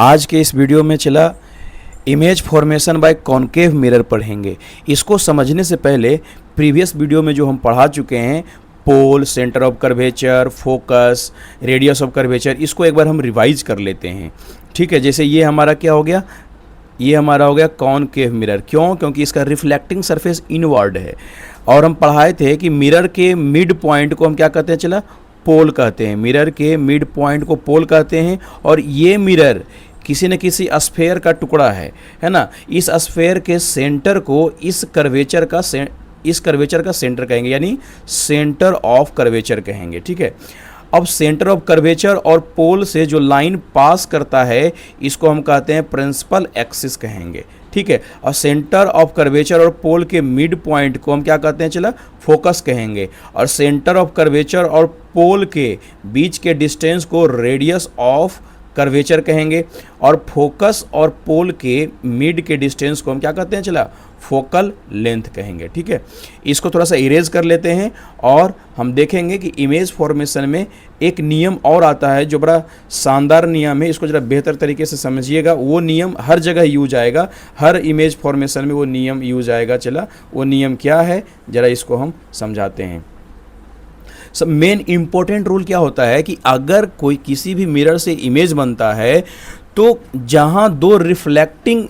आज के इस वीडियो में चला image formation by concave mirror पढ़ेंगे। इसको समझने से पहले प्रीवियस वीडियो में जो हम पढ़ा चुके हैं pole, centre of curvature, focus, radius of curvature, इसको एक बार हम रिवाइज कर लेते हैं। ठीक है, जैसे ये हमारा क्या हो गया, ये हमारा हो गया कॉनकेव मिरर। क्यों? क्योंकि इसका रिफ्लेक्टिंग सरफेस इनवर्ड है। और हम पढ़ाए थे कि मिरर के मिड पॉइंट को हम क्या कहते हैं, चला पोल कहते हैं। मिरर के मिड पॉइंट को पोल कहते हैं। और ये मिरर किसी न किसी स्फेयर का टुकड़ा है ना। इस स्फेयर के सेंटर को इस कर्वेचर का सेंटर कहेंगे, यानी सेंटर ऑफ कर्वेचर कहेंगे। ठीक है, अब सेंटर ऑफ कर्वेचर और पोल से जो लाइन पास करता है इसको हम कहते हैं प्रिंसिपल एक्सिस कहेंगे। ठीक है, और सेंटर ऑफ कर्वेचर और पोल के मिड पॉइंट को हम क्या कहते हैं, चला फोकस कहेंगे। और सेंटर ऑफ कर्वेचर और पोल के बीच के डिस्टेंस को रेडियस ऑफ कर्वेचर कहेंगे। और फोकस और पोल के मिड के डिस्टेंस को हम क्या कहते हैं, चला फोकल लेंथ कहेंगे। ठीक है, इसको थोड़ा सा इरेज कर लेते हैं और हम देखेंगे कि इमेज फॉर्मेशन में एक नियम और आता है जो बड़ा शानदार नियम है। इसको जरा बेहतर तरीके से समझिएगा। वो नियम हर जगह यूज आएगा, हर इमेज फॉर्मेशन में वो नियम यूज आएगा। चला वो नियम क्या है, जरा इसको हम समझाते हैं। सब मेन इंपॉर्टेंट रूल क्या होता है कि अगर कोई किसी भी मिरर से इमेज बनता है तो जहां दो रिफ्लेक्टिंग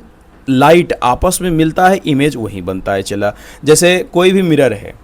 लाइट आपस में मिलता है इमेज वहीं बनता है। चला जैसे कोई भी मिरर है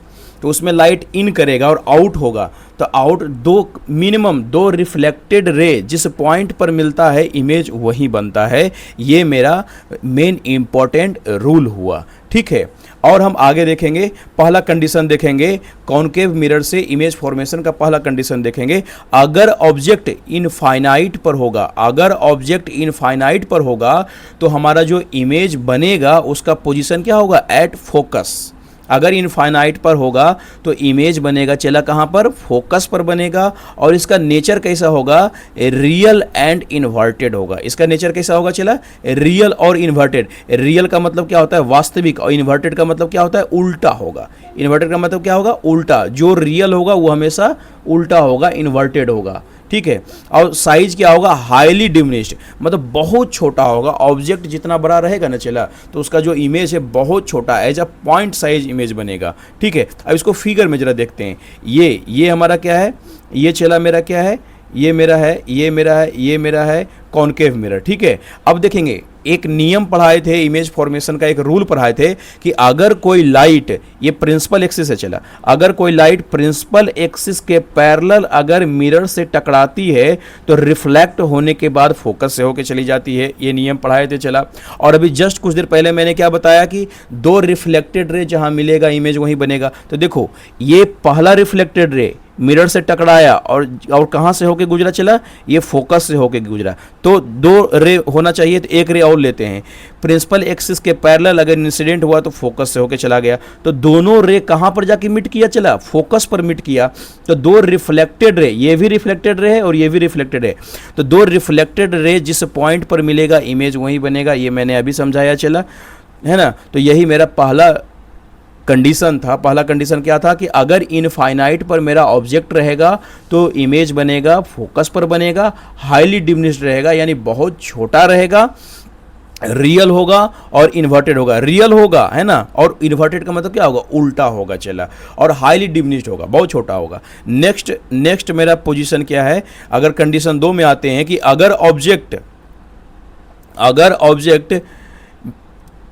तो उसमें लाइट इन करेगा और आउट होगा, तो आउट मिनिमम दो रिफ्लेक्टेड रे जिस पॉइंट पर मिलता है इमेज वहीं बनता है। ये मेरा मेन इंपॉर्टेंट रूल हुआ। ठीक है, और हम आगे देखेंगे, पहला कंडीशन देखेंगे कॉनकेव मिरर से इमेज फॉर्मेशन का। पहला कंडीशन देखेंगे, अगर ऑब्जेक्ट इनफाइनाइट पर होगा, अगर ऑब्जेक्ट इनफाइनाइट पर होगा तो हमारा जो इमेज बनेगा उसका पोजीशन क्या होगा, एट फोकस। अगर इनफाइनाइट पर होगा तो इमेज बनेगा, चला कहाँ पर, फोकस पर बनेगा। और इसका नेचर कैसा होगा, रियल एंड इन्वर्टेड होगा। इसका नेचर कैसा होगा, चला रियल और इन्वर्टेड। रियल का मतलब क्या होता है, वास्तविक, और इन्वर्टेड का मतलब क्या होता है, उल्टा होगा। इन्वर्टेड का मतलब क्या होगा, उल्टा। जो रियल होगा वो हमेशा उल्टा होगा, इन्वर्टेड होगा। ठीक है, और साइज क्या होगा, हाईली डिमिनिश्ड, मतलब बहुत छोटा होगा। ऑब्जेक्ट जितना बड़ा रहेगा ना चला तो उसका जो इमेज है बहुत छोटा, as a point size image बनेगा। ठीक है, अब इसको फिगर में जरा देखते हैं। ये हमारा क्या है, ये चला मेरा क्या है, ये मेरा है, ये मेरा है, ये मेरा है कॉनकेव मिरर। ठीक है, अब देखेंगे एक नियम पढ़ाए थे इमेज फॉर्मेशन का, एक रूल पढ़ाए थे कि अगर कोई लाइट, ये प्रिंसिपल एक्सिस है चला, अगर कोई लाइट प्रिंसिपल एक्सिस के पैरेलल अगर मिरर से टकराती है तो रिफ्लेक्ट होने के बाद फोकस से होकर चली जाती है। ये नियम पढ़ाए थे चला। और अभी जस्ट कुछ देर पहले मैंने क्या बताया कि दो रिफ्लेक्टेड रे जहां मिलेगा इमेज वहीं बनेगा। तो देखो ये पहला रिफ्लेक्टेड रे मिरर से टकराया और कहां से होके गुजरा, चला ये फोकस से होके गुजरा। तो दो रे होना चाहिए, तो एक रे और लेते हैं। प्रिंसिपल एक्सिस के पैरेलल अगर इंसिडेंट हुआ तो फोकस से होके चला गया, तो दोनों रे कहां पर जाके मिट किया, चला फोकस पर मिट किया। तो दो रिफ्लेक्टेड रे, ये भी रिफ्लेक्टेड रे है और ये भी रिफ्लेक्टेड है, तो दो रिफ्लेक्टेड रे जिस पॉइंट पर मिलेगा इमेज वहीं बनेगा। ये मैंने अभी समझाया चला, है ना। तो यही मेरा पहला कंडीशन था। पहला कंडीशन क्या था कि अगर इनफाइनाइट पर मेरा ऑब्जेक्ट रहेगा तो इमेज बनेगा, फोकस पर बनेगा, हाईली डिमिनिश्ड रहेगा यानी बहुत छोटा रहेगा, रियल होगा और इन्वर्टेड होगा। रियल होगा, है ना, और इन्वर्टेड का मतलब क्या होगा, उल्टा होगा चला, और हाईली डिमिनिश्ड होगा, बहुत छोटा होगा। नेक्स्ट मेरा पोजीशन क्या है, अगर कंडीशन 2 में आते हैं कि अगर object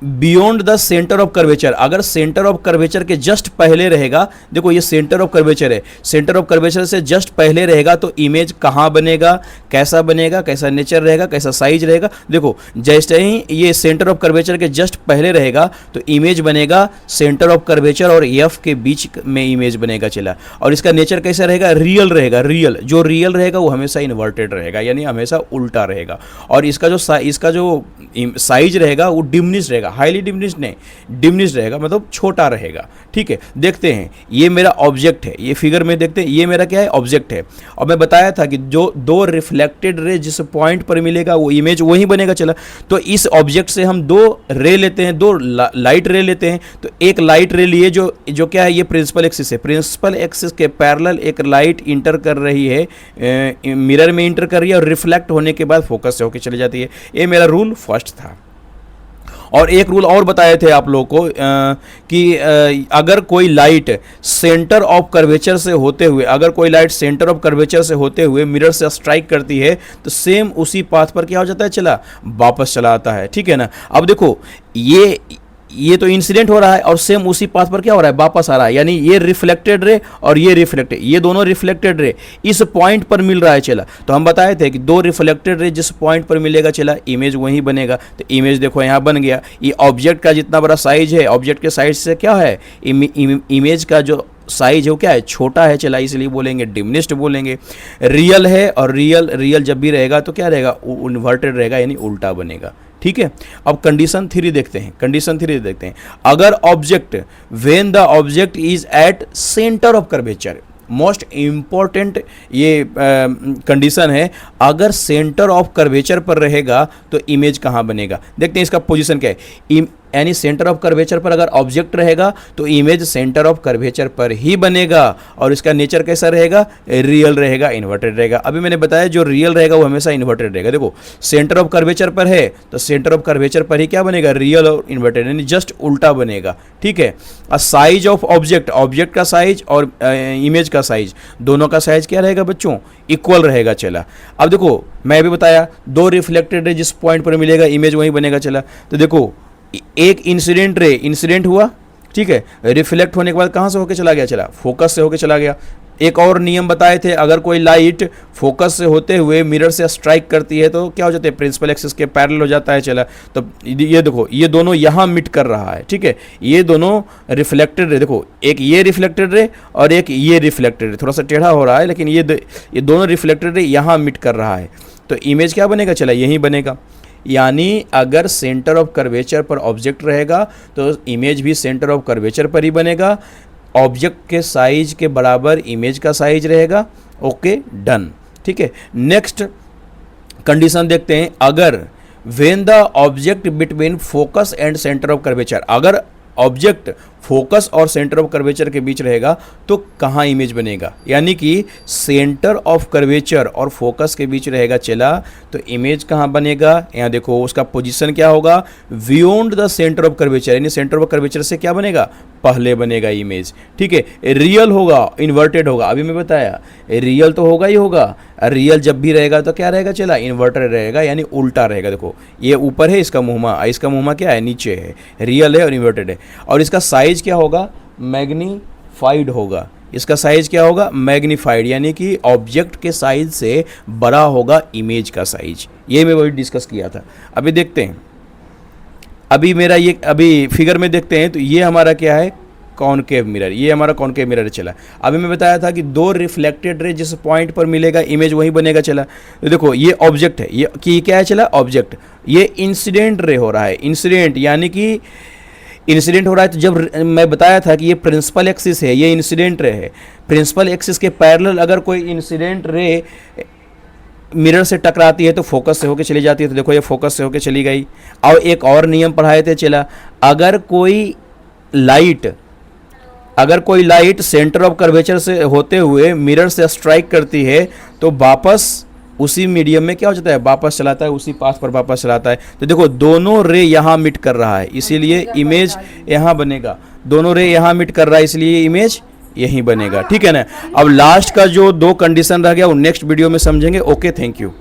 beyond the centre of curvature, अगर सेंटर ऑफ कर्वेचर के जस्ट पहले रहेगा, देखो ये सेंटर ऑफ कर्वेचर है, सेंटर ऑफ कर्वेचर से जस्ट पहले रहेगा तो इमेज कहाँ बनेगा, कैसा बनेगा, कैसा नेचर रहेगा, कैसा साइज रहेगा। देखो जैसे ही ये सेंटर ऑफ कर्वेचर के जस्ट पहले रहेगा तो इमेज बनेगा सेंटर ऑफ कर्वेचर और एफ के बीच में इमेज बनेगा चला। और इसका नेचर कैसा रहेगा, रियल रहेगा। रियल जो रियल रहेगा वो हमेशा इन्वर्टेड रहेगा, यानी हमेशा उल्टा रहेगा। और इसका जो साइज रहेगा वो डिमिनिश रहेगा, हाईली डिमिनिश्ड नहीं, डिमिनिश्ड रहेगा मतलब छोटा रहेगा। ठीक है, देखते हैं ये मेरा ऑब्जेक्ट है, ये फिगर में देखते हैं ये मेरा क्या है, ऑब्जेक्ट है। और मैं बताया था कि जो दो रिफ्लेक्टेड रे जिस पॉइंट पर मिलेगा वो इमेज वही बनेगा। चला, तो इस ऑब्जेक्ट से हम दो रे लेते हैं, दो लाइट रे लेते हैं। तो एक लाइट रे लिए जो क्या है, ये प्रिंसिपल एक्सिस है, प्रिंसिपल एक्सिस के पैरेलल एक लाइट इंटर कर रही है, मिरर में इंटर कर रही है और रिफ्लेक्ट होने के बाद फोकस से होकर चली जाती है। ये मेरा रूल फर्स्ट था। और एक रूल और बताए थे आप लोगों को कि अगर कोई लाइट सेंटर ऑफ कर्वेचर से होते हुए, अगर कोई लाइट सेंटर ऑफ कर्वेचर से होते हुए मिरर से स्ट्राइक करती है तो सेम उसी पाथ पर क्या हो जाता है, चला वापस चला आता है। ठीक है ना। अब देखो ये तो इंसिडेंट हो रहा है और सेम उसी पाथ पर क्या हो रहा है, वापस आ रहा है। यानी ये रिफ्लेक्टेड रे और ये रिफ्लेक्टेड, ये दोनों रिफ्लेक्टेड रे इस पॉइंट पर मिल रहा है। चला, तो हम बताए थे कि दो रिफ्लेक्टेड रे जिस पॉइंट पर मिलेगा, चला इमेज वहीं बनेगा। तो इमेज देखो यहाँ बन गया। ये ऑब्जेक्ट का जितना बड़ा साइज है, ऑब्जेक्ट के साइज से क्या है, इमेज का जो साइज है वो क्या है, छोटा है। चला, इसलिए बोलेंगे डिमिनिश्ड बोलेंगे। रियल है और रियल जब भी रहेगा तो क्या रहेगा, इन्वर्टेड रहेगा, यानी उल्टा बनेगा। ठीक है। अब कंडीशन 3 देखते हैं। कंडीशन 3 देखते हैं, अगर object when the object is at centre of curvature, most important ये कंडीशन है, अगर सेंटर ऑफ कर्वेचर पर रहेगा तो इमेज कहाँ बनेगा। देखते हैं इसका पोजीशन क्या है। यानी सेंटर ऑफ कर्वेचर पर अगर ऑब्जेक्ट रहेगा तो इमेज सेंटर ऑफ कर्वेचर पर ही बनेगा। और इसका नेचर कैसा रहेगा, रियल रहेगा, इन्वर्टेड रहेगा। अभी मैंने बताया जो रियल रहेगा वो हमेशा इन्वर्टेड रहेगा। देखो सेंटर ऑफ कर्वेचर पर है तो सेंटर ऑफ कर्वेचर पर ही क्या बनेगा, रियल और इन्वर्टेड, यानी जस्ट उल्टा बनेगा। ठीक है। साइज ऑफ ऑब्जेक्ट, ऑब्जेक्ट का साइज और इमेज का साइज, दोनों का साइज क्या रहेगा बच्चों, इक्वल रहेगा। चला, अब देखो मैं भी बताया दो रिफ्लेक्टेड रे जिस पॉइंट पर मिलेगा इमेज वहीं बनेगा। चला, तो देखो एक इंसिडेंट रे इंसिडेंट हुआ, ठीक है, रिफ्लेक्ट होने के बाद कहाँ से होके चला गया, चला फोकस से होके चला गया। एक और नियम बताए थे, अगर कोई लाइट फोकस से होते हुए मिरर से स्ट्राइक करती है तो क्या हो जाता है, प्रिंसिपल एक्सिस के पैरेलल हो जाता है। चला, तो ये देखो ये दोनों यहाँ मिट कर रहा है। ठीक है, ये दोनों रिफ्लेक्टेड रे, देखो एक ये रिफ्लेक्टेड रे और एक ये रिफ्लेक्टेड रे, थोड़ा सा टेढ़ा हो रहा है लेकिन ये दोनों रिफ्लेक्टेड रे यहाँ मिट कर रहा है। तो इमेज क्या बनेगा, चला यही बनेगा। यानी अगर सेंटर ऑफ कर्वेचर पर ऑब्जेक्ट रहेगा तो इमेज भी सेंटर ऑफ कर्वेचर पर ही बनेगा। ऑब्जेक्ट के साइज के बराबर इमेज का साइज रहेगा। Okay, done. ठीक है, नेक्स्ट कंडीशन देखते हैं, अगर when the object between focus and centre of curvature, अगर ऑब्जेक्ट फोकस और सेंटर ऑफ कर्वेचर के बीच रहेगा तो कहाँ इमेज बनेगा, यानी कि सेंटर ऑफ कर्वेचर और फोकस के बीच रहेगा। चला, तो इमेज कहाँ बनेगा, यहाँ देखो उसका पोजीशन क्या होगा, beyond the centre of curvature, यानी सेंटर ऑफ कर्वेचर से क्या बनेगा, पहले बनेगा इमेज। ठीक है, रियल होगा, इन्वर्टेड होगा। अभी मैं बताया रियल तो होगा ही होगा, रियल जब भी रहेगा तो क्या रहेगा, चला इन्वर्टेड रहेगा, यानी उल्टा रहेगा। देखो ये ऊपर है इसका मुँह क्या है, नीचे है, रियल है और इन्वर्टेड है। और इसका साइज क्या होगा, मैग्नीफाइड होगा। इसका साइज क्या होगा, मैग्नीफाइड, यानी कि ऑब्जेक्ट के साइज से बड़ा होगा इमेज का साइज। ये मैं वही डिस्कस किया था। अभी देखते हैं, अभी फिगर में देखते हैं तो ये हमारा क्या है, कॉनकेव मिरर, ये हमारा कॉनकेव मिरर। चला, अभी मैं बताया था कि दो रिफ्लेक्टेड रे जिस पॉइंट पर मिलेगा इमेज वहीं बनेगा। चला, तो देखो ये ऑब्जेक्ट है, ये कि क्या है, चला ऑब्जेक्ट, ये इंसिडेंट रे हो रहा है। इंसिडेंट यानी कि इंसिडेंट हो रहा है, तो जब मैं बताया था कि ये प्रिंसिपल एक्सिस है, ये इंसिडेंट रे है। प्रिंसिपल एक्सिस के पैरेलल अगर कोई इंसिडेंट रे मिरर से टकराती है तो फोकस से होके चली जाती है। तो देखो ये फोकस से होके चली गई। और एक और नियम पढ़ाए थे, चला अगर कोई लाइट सेंटर ऑफ कर्वेचर से होते हुए मिरर से स्ट्राइक करती है तो वापस उसी मीडियम में क्या हो जाता है, वापस चलाता है, उसी पाथ पर वापस चलाता है। तो देखो दोनों रे यहाँ मिट कर रहा है, इसीलिए इमेज यहाँ बनेगा। दोनों रे यहाँ मिट कर रहा है इसलिए इमेज यहीं बनेगा। ठीक है ना। अब लास्ट का जो 2 कंडीशन रह गया वो नेक्स्ट वीडियो में समझेंगे। Okay, thank you.